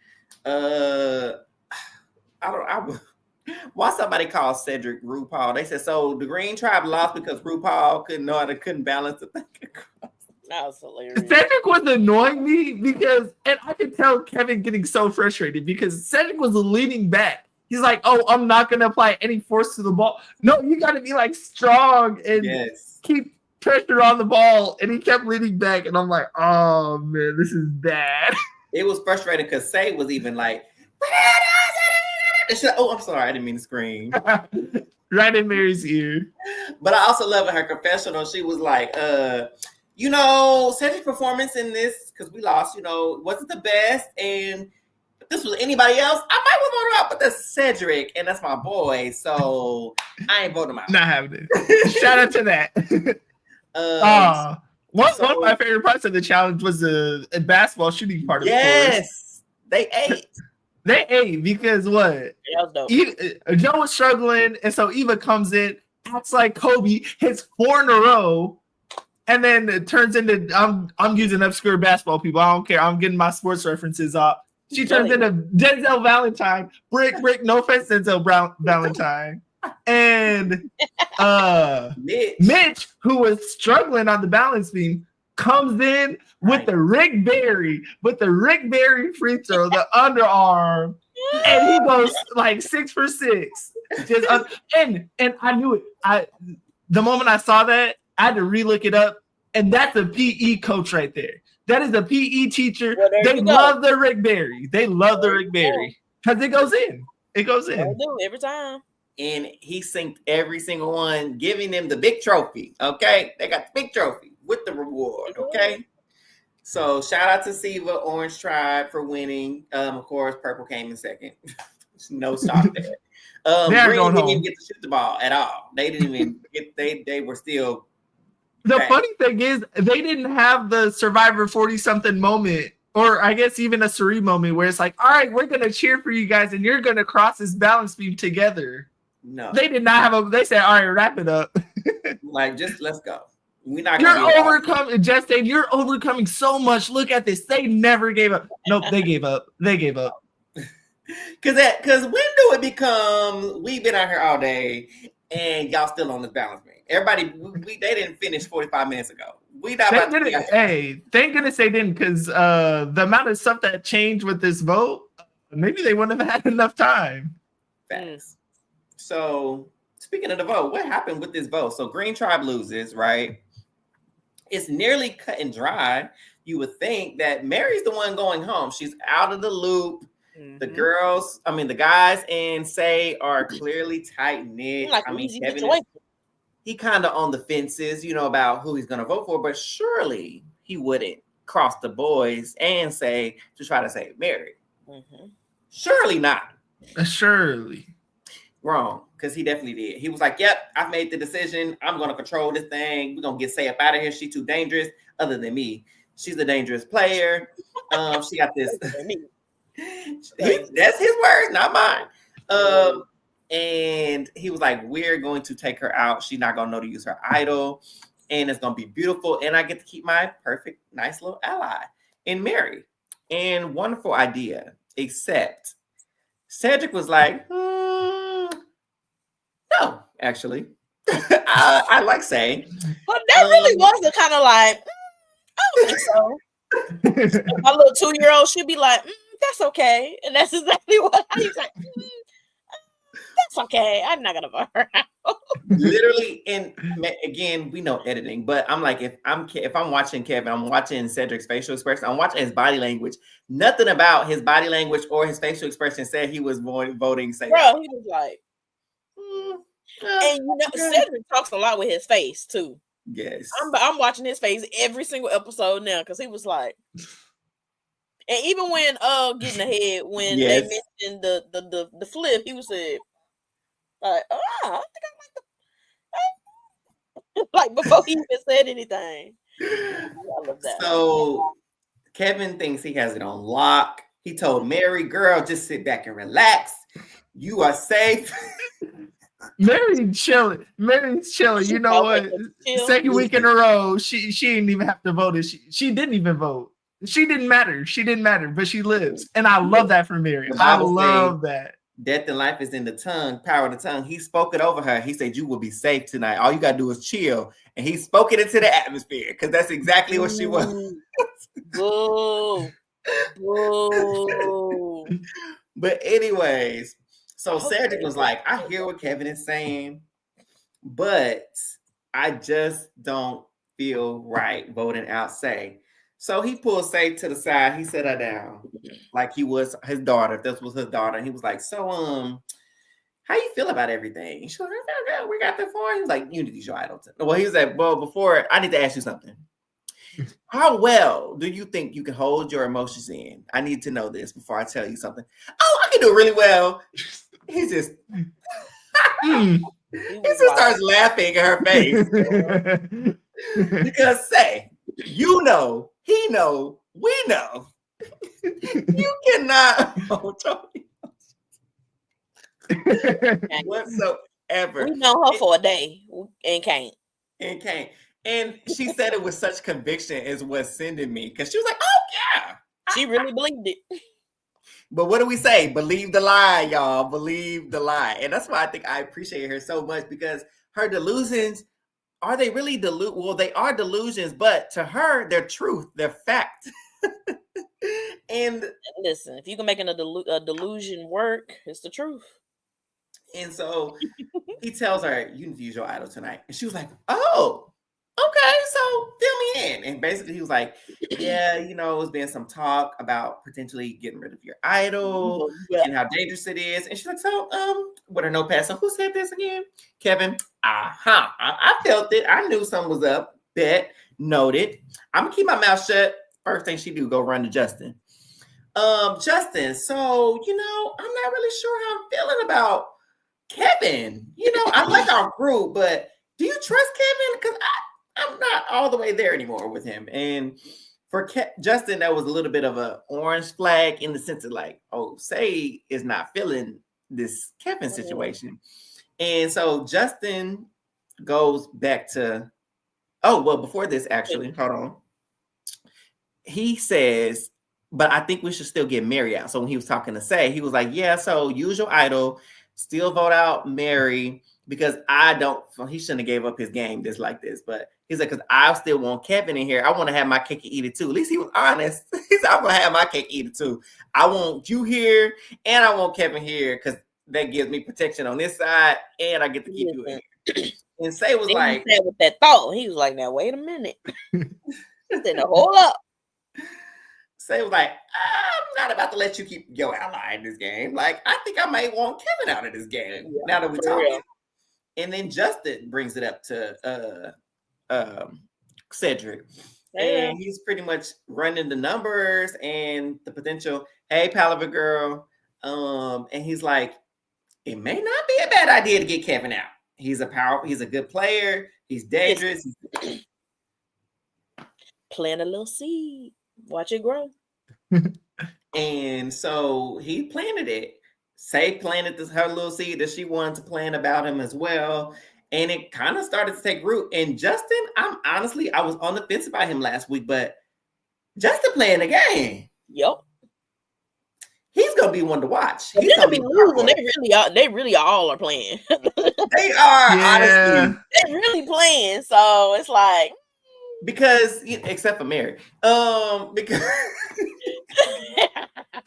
Why somebody called Cedric RuPaul? They said so the Green Tribe lost because RuPaul couldn't balance the thing across. That was hilarious. Cedric was annoying me because, and I could tell Kevin getting so frustrated because Cedric was leaning back. He's like, "Oh, I'm not gonna apply any force to the ball." No, you got to be like strong and keep pressure on the ball. And he kept leaning back, and I'm like, "Oh man, this is bad." It was frustrating because Say was even like, "Oh, I'm sorry, I didn't mean to scream." Right in Mary's ear. But I also love in her confessional. She was like, Cedric's performance in this, because we lost, wasn't the best. And if this was anybody else, I might have voted out, but that's Cedric, and that's my boy. So I ain't voting him out. Not having it. Shout out to that. One of my favorite parts of the challenge was the basketball shooting part of the course. Yes, they ate. They ate because what? Yeah, that was dope. Joe was struggling, and so Eva comes in, acts like Kobe, hits 4 in a row, and then it turns into I'm using obscure basketball people. I don't care. I'm getting my sports references up. She turns into Denzel Valentine. Brick, no offense, Denzel Valentine. And Mitch, who was struggling on the balance beam, comes in with the Rick Barry free throw, the underarm, and he goes like 6 for 6. And I knew it. The moment I saw that, I had to relook it up, and that's a PE coach right there. That is a PE teacher. Well, they love the Rick Barry. They love the Rick Barry because it goes in. It goes in. I do every time. And he synced every single one, giving them the big trophy. Okay, they got the big trophy with the reward. Okay, so shout out to Siva Orange Tribe for winning. Of course, Purple came in second. No stop there. Green didn't even get to shoot the ball at all. They didn't even get. They were still. The funny thing is, they didn't have the Survivor 40-something moment, or I guess even a Suri moment where it's like, all right, we're gonna cheer for you guys, and you're gonna cross this balance beam together. No, they did not have They said, all right, wrap it up. Like, just let's go. We're not. You're overcoming, Justin. You're overcoming so much. Look at this. They never gave up. Nope, they gave up. They gave up. Because when do it become we've been out here all day and y'all still on this balance beam? Everybody, they didn't finish 45 minutes ago. We not about to Hey, thank goodness they didn't, because the amount of stuff that changed with this vote, maybe they wouldn't have had enough time. Facts. So speaking of the vote, what happened with this vote? So Green Tribe loses, right? It's nearly cut and dry. You would think that Mary's the one going home. She's out of the loop. Mm-hmm. The guys and Say are clearly tight knit. Like Kevin he kind of on the fences, about who he's going to vote for, but surely he wouldn't cross the boys and Say to try to save Mary. Mm-hmm. Surely not. Surely. Wrong, because he definitely did. He was like, yep, I've made the decision. I'm going to control this thing. We're going to get Say up out of here. She's too dangerous. Other than me, she's a dangerous player. She got this. That's his words, not mine. And he was like, we're going to take her out. She's not going to know to use her idol. And it's going to be beautiful. And I get to keep my perfect, nice little ally in Mary. And wonderful idea. Except Cedric was like, no, actually. I like saying. But that really was the kind of like, I don't think so. My little 2-year-old should be like, that's okay. And that's exactly what he's like, that's okay. I'm not going to vote her out. Literally, and again, we know editing, but I'm like, if I'm watching Kevin, I'm watching Cedric's facial expression, I'm watching his body language. Nothing about his body language or his facial expression said he was voting safe. Bro, he was like, and you know, Cedric talks a lot with his face too. Yes, I'm watching his face every single episode now because he was like, and even when getting ahead when they mentioned the flip, he was said like, I think I like the. Like before he even said anything. I love that. So Kevin thinks he has it on lock. He told Mary, girl, just sit back and relax. You are safe. Mary's chilling. You know what? Second week in a row, she didn't even have to vote. She didn't even vote. She didn't matter. But she lives. And I love that for Mary. I love that. Death and life is in the tongue, power of the tongue. He spoke it over her. He said, you will be safe tonight. All you got to do is chill. And he spoke it into the atmosphere because that's exactly what she was. Boo. Boo. But anyways, so Cedric was like, I hear what Kevin is saying, but I just don't feel right voting out Say. So he pulled Say to the side. He set her down like he was his daughter. If this was his daughter. And he was like, so, how you feel about everything? She was like, okay, we got the for. He was like, Unity's your idol. Well, he was like, well, before, I need to ask you something. How well do you think you can hold your emotions in? I need to know this before I tell you something. Oh, I can do really well. He just, he just starts laughing at her face. Because Say, you know, he know, we know. You cannot hold Tony whatsoever. We know her for a day and can't. And she said it with such conviction is what's sending me. Because she was like, oh, yeah. She really believed it. But what do we say? Believe the lie, y'all. Believe the lie. And that's why I think I appreciate her so much because her delusions, are they really Well, they are delusions, but to her, they're truth. They're fact. And listen, if you can make a delusion work, it's the truth. And so he tells her, you need to use your idol tonight. And she was like, oh, okay, so fill me in. And basically he was like, yeah, you know, there's been some talk about potentially getting rid of your idol and how dangerous it is. And she's like, so, with her notepad. So who said this again? Kevin. I felt it. I knew something was up. Bet. Noted. I'm gonna keep my mouth shut. First thing she do, go run to Justin. Justin, so, you know, I'm not really sure how I'm feeling about Kevin. You know, I like our group, but do you trust Kevin? Because I'm not all the way there anymore with him. And for Justin, that was a little bit of an orange flag in the sense of like, oh, Say is not feeling this Kevin situation. And so Justin goes back to, before this, actually, hold on. He says, but I think we should still get Mary out. So when he was talking to Say, he was like, yeah, so use your idol, still vote out Mary, because he shouldn't have gave up his game just like this. But he's like, because I still want Kevin in here. I want to have my cake and eat it too. At least he was honest. He said, I'm going to have my cake and eat it too. I want you here and I want Kevin here because that gives me protection on this side and I get to keep you in here. And Say was like, he said with that thought, he was like, now wait a minute. He said, now hold up. Say was like, I'm not about to let you keep your ally in this game. Like, I think I might want Kevin out of this game now that we're talking. And then Justin brings it up to Cedric. And he's pretty much running the numbers and the potential, hey, Palaver girl. And he's like, it may not be a bad idea to get Kevin out. He's a good player. He's dangerous. Plant a little seed. Watch it grow. And so he planted it. Say planted her little seed that she wanted to plant about him as well. And it kind of started to take root. And Justin, I was on the fence about him last week, but Justin playing the game. Yep. He's gonna be one to watch. He's gonna be losing. They really all are playing. They are, honestly. They're really playing. So it's like because except for Mary. Because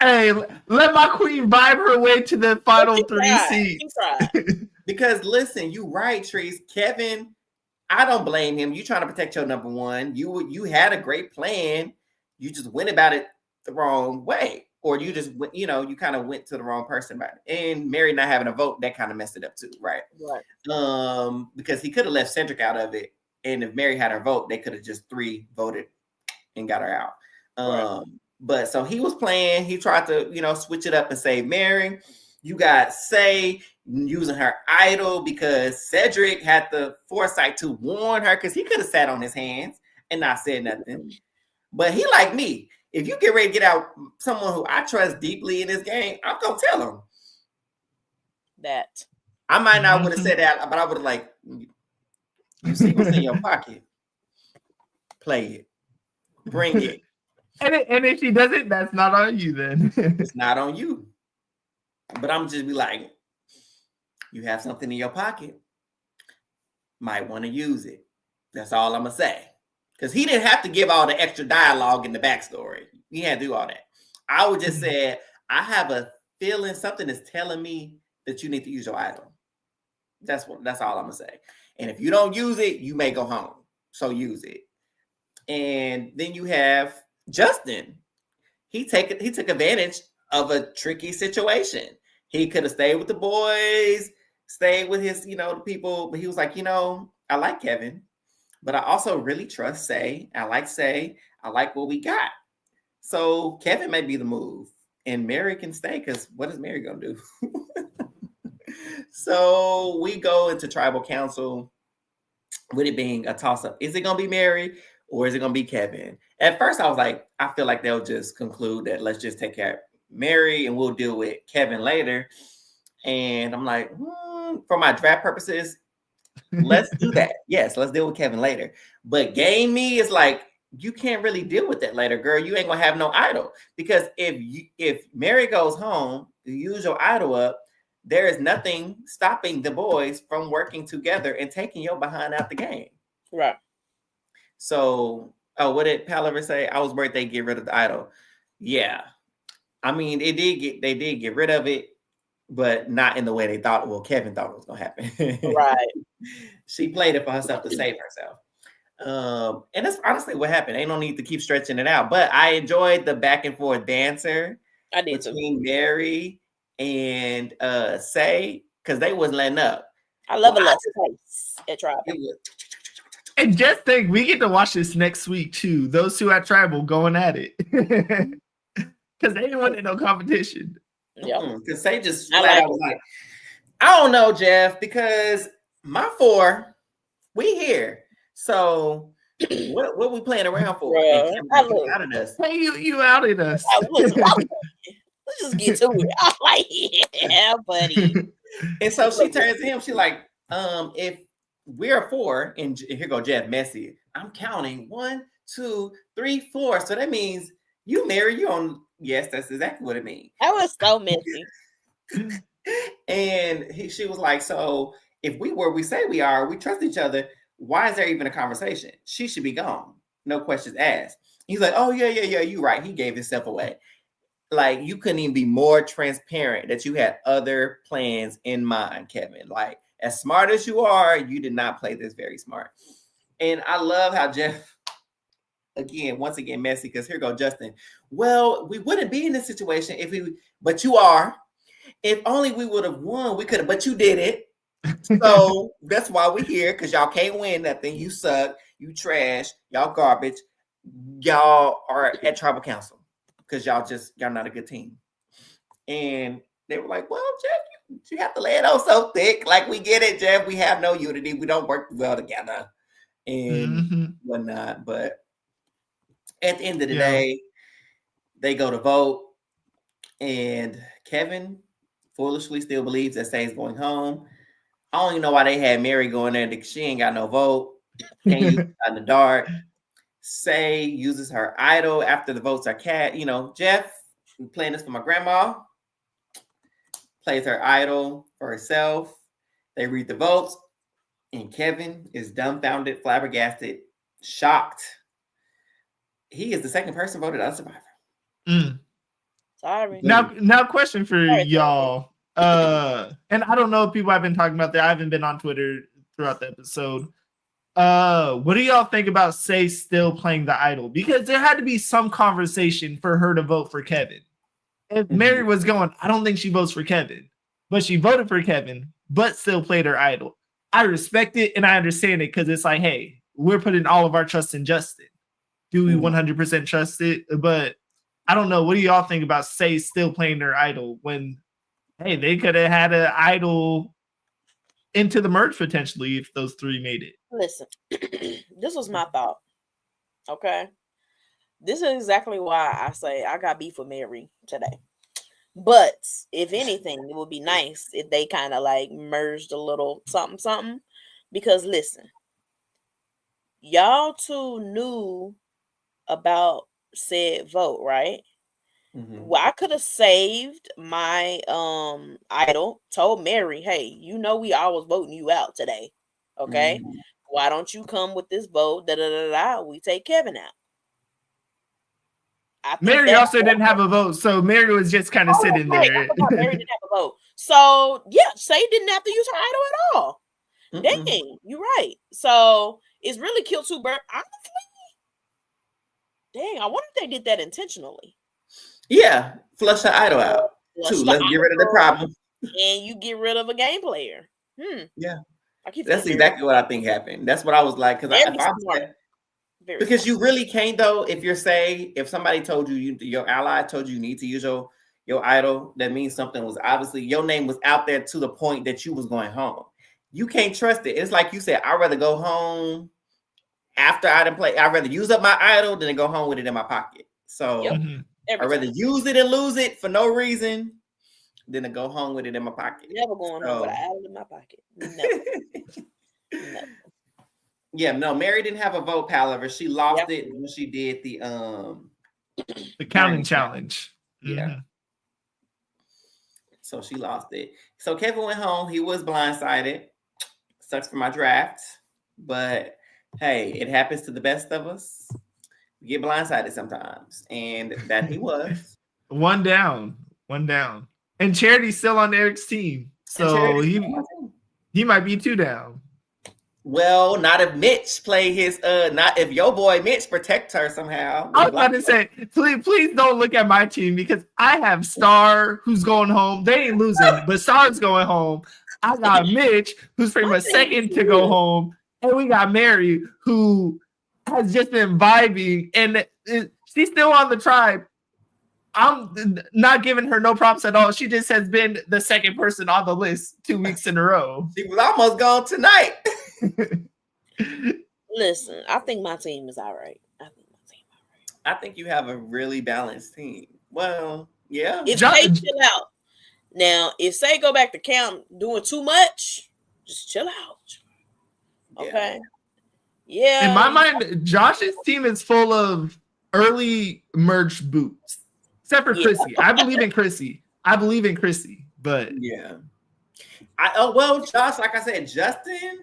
hey, let my queen vibe her way to the final 3 seats. Because listen, you right, Trees. Kevin, I don't blame him. You trying to protect your number one. You had a great plan. You just went about it the wrong way. Or you just went, you kind of went to the wrong person about it. And Mary not having a vote, that kind of messed it up too, right? Right. Because he could have left Cedric out of it. And if Mary had her vote, they could have just 3 voted and got her out. Right. But so he was playing. He tried to, switch it up and save Mary. You got Say using her idol because Cedric had the foresight to warn her because he could have sat on his hands and not said nothing. But he like me. If you get ready to get out someone who I trust deeply in this game, I'm going to tell him. That. I might not would have said that, but I would have like, you see what's in your pocket. Play it. Bring it. And if she does it, that's not on you then. It's not on you. But I'm just be like, you have something in your pocket. Might want to use it. That's all I'm going to say. Because he didn't have to give all the extra dialogue in the backstory. He had to do all that. I would just say, I have a feeling something is telling me that you need to use your idol. That's all I'm going to say. And if you don't use it, you may go home. So use it. And then you have Justin. He took advantage of a tricky situation. He could have stayed with the boys, stayed with his, the people, but he was like, I like Kevin, but I also really trust Say. I like what we got. So Kevin may be the move, and Mary can stay because what is Mary gonna do? So we go into tribal council with it being a toss-up. Is it gonna be Mary or is it gonna be Kevin? At first, I was like, I feel like they'll just conclude that let's just take care of Mary and we'll deal with Kevin later. And I'm like, for my draft purposes, let's do that. Yes, let's deal with Kevin later. But game me is like, you can't really deal with that later, girl. You ain't gonna have no idol. Because if Mary goes home, you use your idol up, there is nothing stopping the boys from working together and taking your behind out the game. Right. So, what did Palaver say? I was worried they get rid of the idol. Yeah. I mean, they did get rid of it, but not in the way they thought. Well, Kevin thought it was gonna happen. Right. She played it for herself to save herself. And that's honestly what happened. Ain't no need to keep stretching it out. But I enjoyed the back and forth banter between Mary and Say, because they wasn't letting up. I love a little space at Tribal. And just think, we get to watch this next week too. Those two at Tribal going at it. Because they didn't want no competition. Yeah. Because Say just flat out was like, I don't know, Jeff, because my 4, we here. So what we playing around for? Out of us. Hey, you outed us. Let's just get to it. I'm like, yeah, buddy. And so she turns to him. She's like, if we're 4, and here go Jeff messy. I'm counting 1, 2, 3, 4. So that means you marry you on. Yes, that's exactly what it means. That was so messy. And she was like, so if we say we are, we trust each other. Why is there even a conversation? She should be gone. No questions asked. He's like, oh, yeah, you're right. He gave himself away. Like, you couldn't even be more transparent that you had other plans in mind, Kevin. Like, as smart as you are, you did not play this very smart. And I love how Jeff, once again, messy, because here go Justin. Well, we wouldn't be in this situation but you are. If only we would have won, we could have, but you did it. So that's why we're here, because y'all can't win nothing. You suck, you trash, y'all garbage. Y'all are at tribal council because y'all not a good team. And they were like, well, Jeff, you have to lay it on so thick. Like, we get it, Jeff. We have no unity. We don't work well together and whatnot. But at the end of the day, they go to vote. And Kevin foolishly still believes that Say's going home. I don't even know why they had Mary going there because she ain't got no vote. Can't use it in the dark. Say uses her idol after the votes are cast. Jeff, I'm playing this for my grandma. Plays her idol for herself. They read the votes. And Kevin is dumbfounded, flabbergasted, shocked. He is the second person voted out of Survivor. Sorry. Now question for y'all. And I don't know if people have been talking about that. I haven't been on Twitter throughout the episode. What do y'all think about Say still playing the idol? Because there had to be some conversation for her to vote for Kevin. If Mary was going, I don't think she votes for Kevin, but she voted for Kevin, but still played her idol. I respect it and I understand it because it's like, hey, we're putting all of our trust in Justin. Do we 100% trust it? But I don't know. What do y'all think about Say still playing their idol when, hey, they could have had an idol into the merge potentially if those three made it? Listen, this was my thought. Okay. This is exactly why I say I got beef with Mary today. But if anything, it would be nice if they kind of like merged a little something. Because listen, y'all two knew about said vote, right? Well, I could have saved my idol, told Mary, hey, you know we always voting you out today. Okay. Why don't you come with this vote? We take Kevin out. Mary also didn't have a vote, so Mary was just kind of sitting there. Mary didn't have a vote. So yeah, Say didn't have to use her idol at all. Dang, you're right. So it's really killed two birds. Honestly, dang, I wonder if they did that intentionally. Yeah, flush her idol out. Let's get rid of the problem. And you get rid of a game player. Yeah. That's exactly what I think happened. That's what I was like, because you really can't though. If you're if somebody told you, your ally told you need to use your idol, that means something was obviously your name was out there to the point that you was going home. You can't trust it. It's like you said, I'd rather go home after I didn't play. I'd rather use up my idol than to go home with it in my pocket. So I'd rather use it and lose it for no reason than to go home with it in my pocket. Never going home with an idol in my pocket. Never. Yeah, no, Mary didn't have a vote, however. She lost it when she did the counting challenge. Yeah. So she lost it. So Kevin went home. He was blindsided. Sucks for my draft. But hey, it happens to the best of us. We get blindsided sometimes. And that he was. One down. And Charity's still on Eric's team. So he might be 2 down. Well, not if Mitch play his not if your boy Mitch protects her somehow. I was about to say, please don't look at my team because I have Star who's going home. They ain't losing, but Star's going home. I got Mitch who's pretty much second to go home, and we got Mary who has just been vibing, and she's still on the tribe. I'm not giving her no props at all. She just has been the second person on the list 2 weeks in a row. She was almost gone tonight. Listen, I think my team is all right. I think you have a really balanced team. Well, yeah. If Say chill out. Now, if Say go back to count doing too much, just chill out. Okay. Yeah. In my mind, Josh's team is full of early merged boots. Except for Chrissy. I believe in Chrissy. But yeah. Well, Josh, like I said, Justin,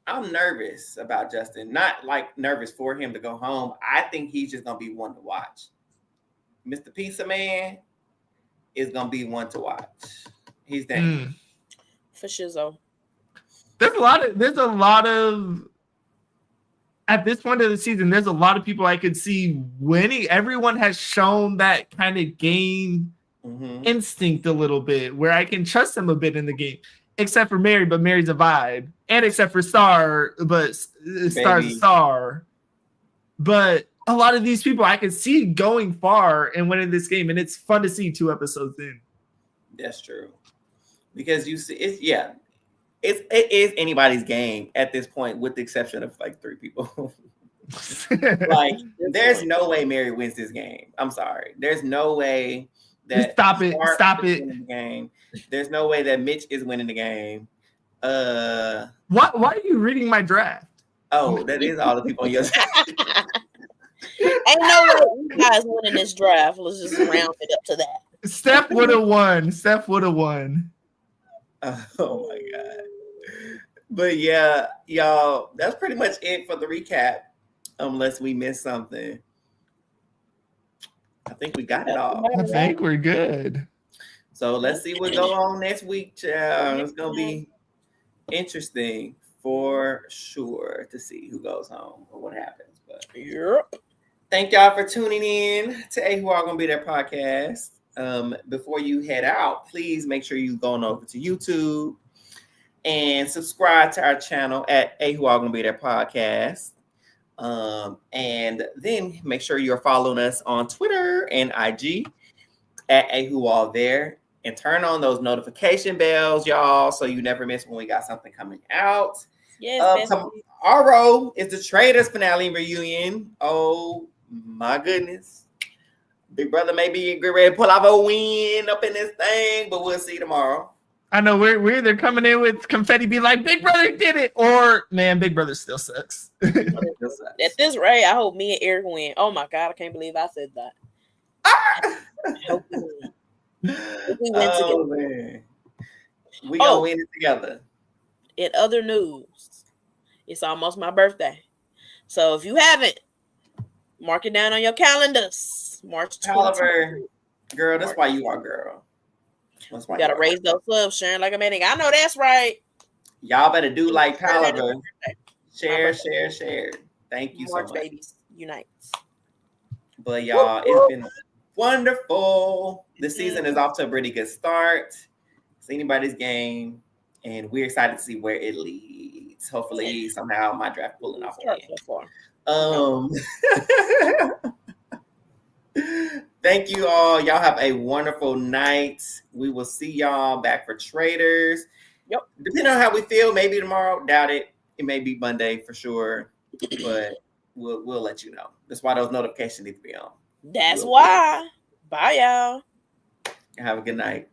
I'm nervous about Justin. Not like nervous for him to go home. I think he's just gonna be one to watch. Mr. Pizza Man is gonna be one to watch. He's dangerous. For Shizzo. There's a lot of at this point of the season, there's a lot of people I could see winning. Everyone has shown that kind of game instinct a little bit where I can trust them a bit in the game. Except for Mary, but Mary's a vibe. And except for Star, but Star's a star. But a lot of these people I can see going far and winning this game. And it's fun to see 2 episodes in. That's true. Because you see, it is anybody's game at this point, with the exception of like 3 people. Like, there's no way Mary wins this game. I'm sorry. There's no way that Stop it. Game. There's no way that Mitch is winning the game. Why are you reading my draft? Oh, that is all the people on your draft. Ain't no way you guys winning this draft. Let's just round it up to that. Steph would have won. Oh my God. But yeah, y'all, that's pretty much it for the recap. Unless we missed something. I think we got it all. I think we're good. So let's see what go on next week, child. It's gonna be interesting for sure to see who goes home or what happens. But yep. Thank y'all for tuning in to AWAGBT podcast. Before you head out, please make sure you go on over to YouTube and subscribe to our channel at AWAGBT podcast. And then make sure you're following us on Twitter and IG at AWAG there. And turn on those notification bells, y'all, so you never miss when we got something coming out. Yes, tomorrow is the Traders finale reunion. Oh my goodness. Big Brother may be getting ready to pull off a win up in this thing, but we'll see tomorrow. I know we're either coming in with confetti, be like, Big Brother did it, or man, Big Brother still sucks. At this rate, I hope me and Eric win. Oh my God, I can't believe I said that. I hope we win. We win together. Man. We gonna win it together. In other news, it's almost my birthday. So if you haven't, mark it down on your calendars. March 12th. Girl, that's why you are girl. That's why you gotta raise those subs, sharing like a man. I know that's right. Y'all better do like Palaver. Share. Thank you March so much. Babies unite. But y'all, it's been wonderful. The season is off to a pretty good start. It's anybody's game, and we're excited to see where it leads. Hopefully, somehow my draft pulling off. Thank you all. Y'all have a wonderful night. We will see y'all back for Traders. Yep. Depending on how we feel, maybe tomorrow. Doubt it. It may be Monday for sure, but we'll let you know. That's why those notifications need to be on. That's why. Bye, y'all. Have a good night.